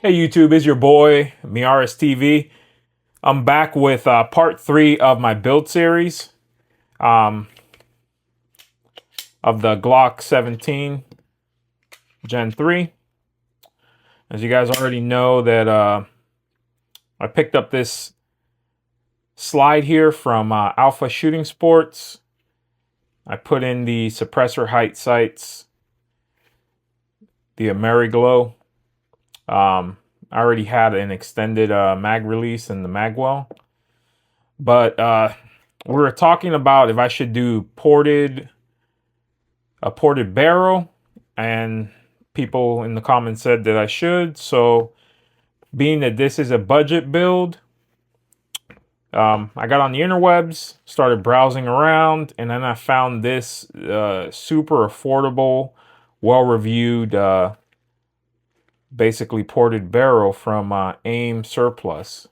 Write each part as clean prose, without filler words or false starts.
Hey YouTube, it's your boy Miaris TV. I'm back with part 3 of my build series of the Glock 17 Gen 3. As you guys already know, that I picked up this slide here from Alpha Shooting Sports. I put in the suppressor height sights, the Ameriglo. I already had an extended mag release in the magwell, but we were talking about if I should do a ported barrel, and people in the comments said that I should. So being that this is a budget build, I got on the interwebs, started browsing around, and then I found this super affordable, well-reviewed, basically ported barrel from AIM Surplus.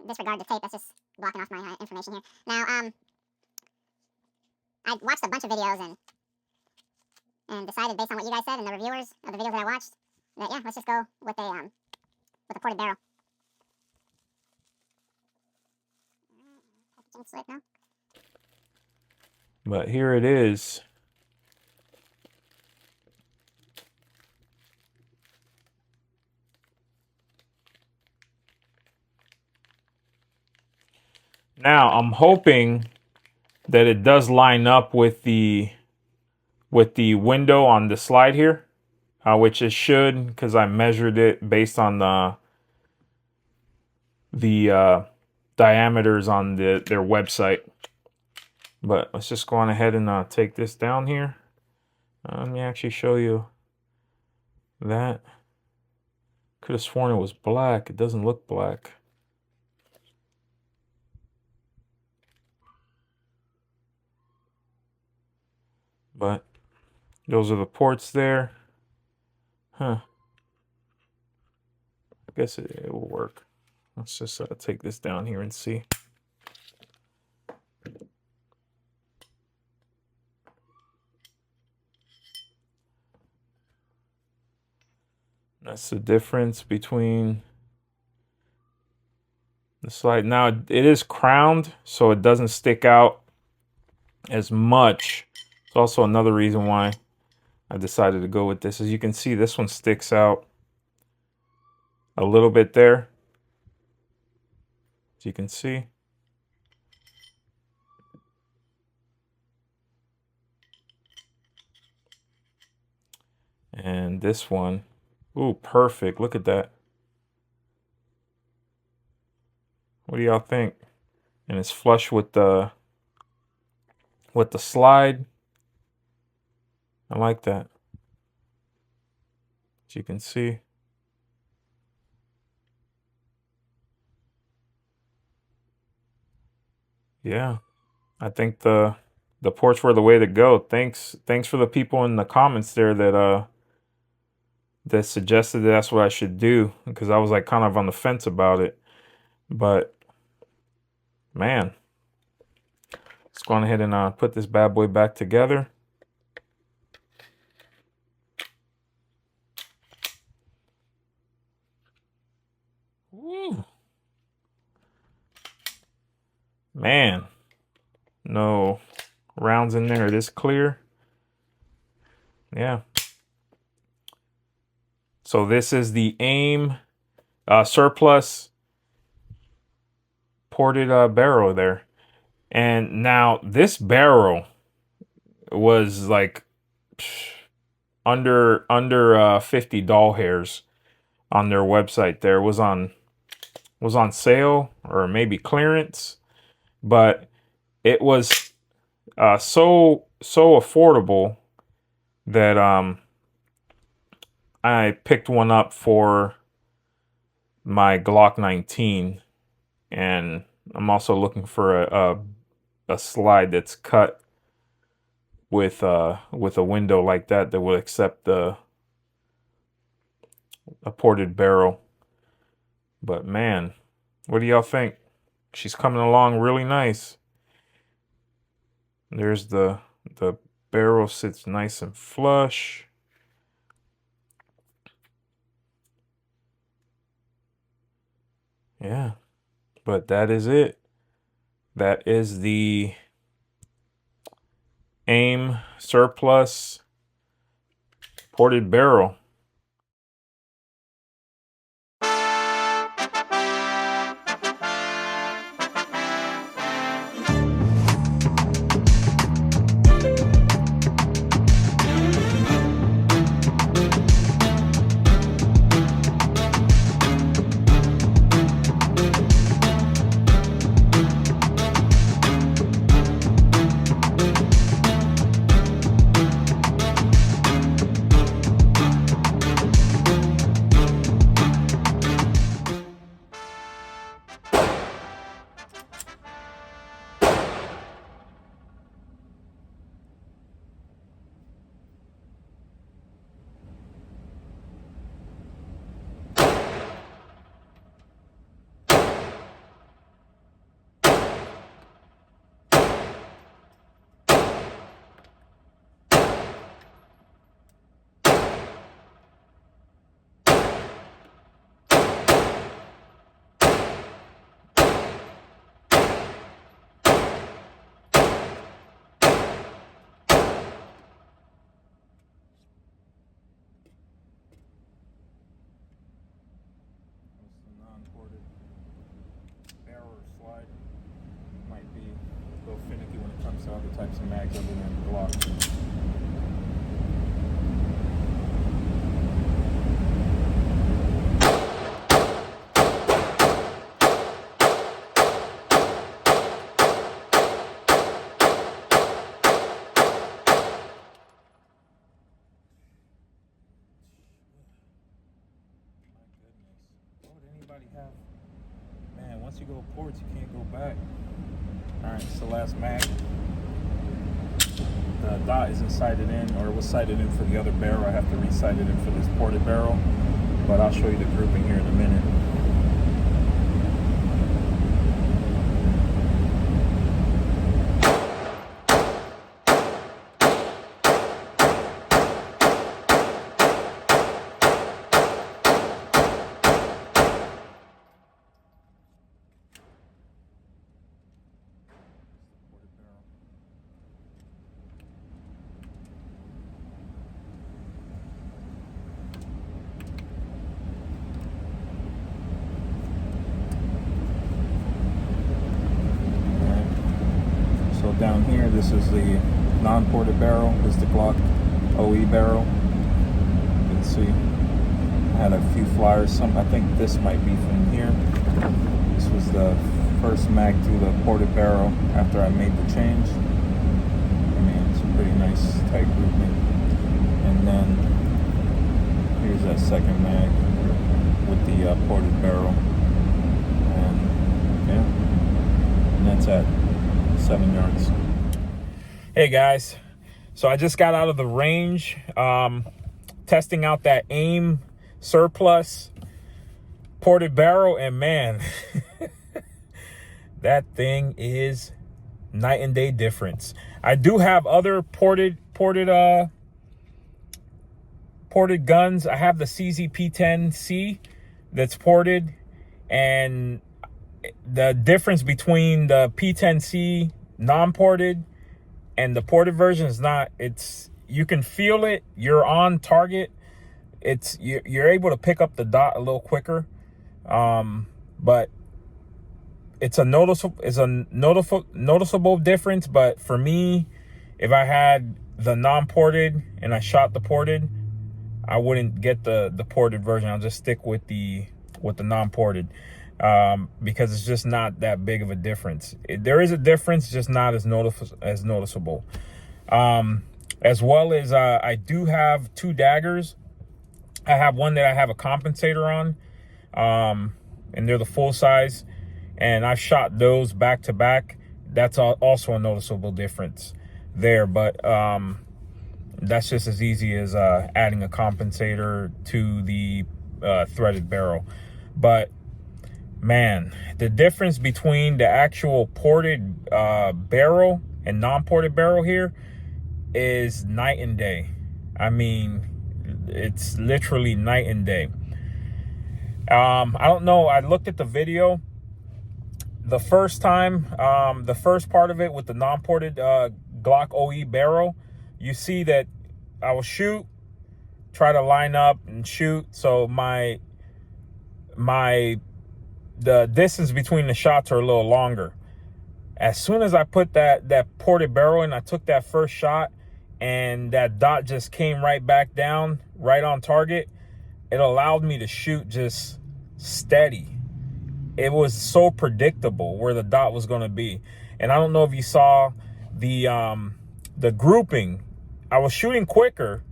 Disregard the tape, that's just blocking off my information here. Now, I watched a bunch of videos and decided based on what you guys said and the reviewers of the videos that I watched that, yeah, let's just go with a ported barrel. Packaging slip now. But here it is. Now, I'm hoping that it does line up with the window on the slide here, which it should, because I measured it based on the diameters on their website. But let's just go on ahead and take this down here. Let me actually show you that. Could have sworn it was black. It doesn't look black. But those are the ports there. Huh. I guess it will work. Let's just take this down here and see. That's the difference between the slide. Now, it is crowned, so it doesn't stick out as much. It's also another reason why I decided to go with this. As you can see, this one sticks out a little bit there. As you can see. And this one, ooh, perfect. Look at that. What do y'all think? And it's flush with the slide. I like that. As you can see. Yeah. I think the ports were the way to go. Thanks for the people in the comments there that suggested that's what I should do, because I was like kind of on the fence about it. But man, let's go on ahead and put this bad boy back together. Woo. Man, no rounds in there. It is clear. Yeah. So this is the AIM Surplus ported barrel there. And now this barrel was like under 50 doll hairs on their website. There was on sale or maybe clearance, but it was so affordable that I picked one up for my Glock 19, and I'm also looking for a slide that's cut with a window like that will accept a ported barrel. But man, what do y'all think? She's coming along really nice. There's the barrel sits nice and flush. Yeah, but that is it. That is the AIM surplus ported barrel. Non-ported barrel or slide might be a little finicky when it comes to other types of mags other than Glock. Have, man, once you go ports, you can't go back. All right, it's the last mag. The dot isn't sighted in, or it was sighted in for the other barrel. I have to re-sight it in for this ported barrel, but I'll show you the grouping here in a minute. Down here, this is the non-ported barrel. This is the Glock OE barrel. You can see I had a few flyers. I think this might be from here. This was the first mag to the ported barrel after I made the change. I mean, it's a pretty nice tight grouping. And then here's that second mag with the ported barrel. And yeah, and that's at 7 yards. Hey guys, so I just got out of the range testing out that AIM surplus ported barrel, and man, that thing is night and day difference. I do have other ported guns. I have the CZP-10C that's ported, and the difference between the P10C non-ported and the ported version is not, you can feel it, you're on target, you're able to pick up the dot a little quicker, but it's a noticeable difference. But for me, if I had the non-ported and I shot the ported, I wouldn't get the ported version. I'll just stick with the non-ported. Because it's just not that big of a difference. There is a difference, just not as noticeable. As well as I do have two daggers. I have one that I have a compensator on, and they're the full size, and I've shot those back to back. That's also a noticeable difference there, but that's just as easy as adding a compensator to the threaded barrel. But man, the difference between the actual ported barrel and non-ported barrel here is night and day. I mean, it's literally night and day. I don't know. I looked at the video the first time, the first part of it with the non-ported Glock OE barrel. You see that I will shoot, try to line up and shoot. So the distance between the shots are a little longer. As soon as I put that ported barrel in, I took that first shot, and that dot just came right back down, right on target. It allowed me to shoot just steady. It was so predictable where the dot was going to be. And I don't know if you saw the grouping. I was shooting quicker,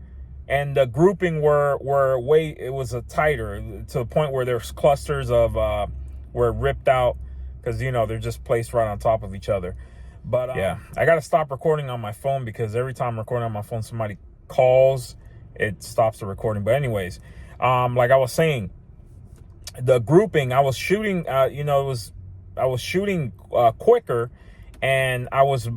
and the grouping were way, it was a tighter, to the point where there's clusters of where it ripped out, because, you know, they're just placed right on top of each other. But yeah, I got to stop recording on my phone, because every time I'm recording on my phone, somebody calls, it stops the recording. But anyways, like I was saying, the grouping, I was shooting, you know, I was shooting quicker, and I was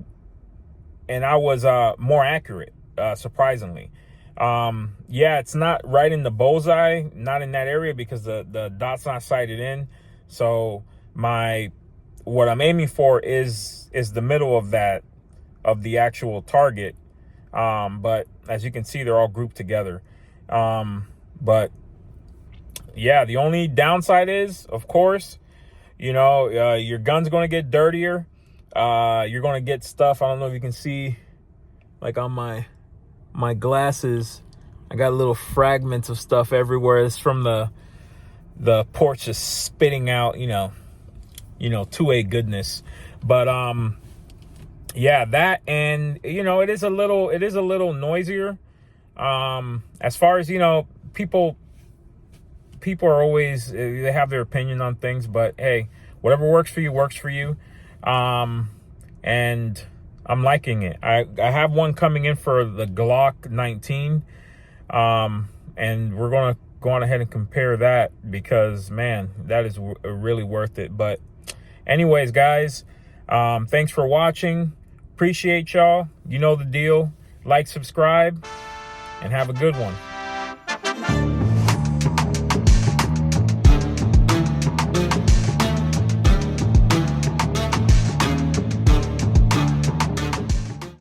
more accurate, surprisingly. Yeah, it's not right in the bullseye, not in that area, because the dot's not sighted in. So what I'm aiming for is the middle of the actual target. But as you can see, they're all grouped together. But yeah, the only downside is, of course, you know, your gun's going to get dirtier. You're going to get stuff. I don't know if you can see, like on my glasses, I got little fragments of stuff everywhere. It's from the porch just spitting out, you know, 2A goodness. But yeah, that, and you know, it is a little noisier. As far as, you know, people are always, they have their opinion on things, but hey, whatever works for you. And I'm liking it. I have one coming in for the Glock 19. And we're going to go on ahead and compare that, because man, that is really worth it. But anyways, guys, thanks for watching. Appreciate y'all. You know the deal. Like, subscribe, and have a good one.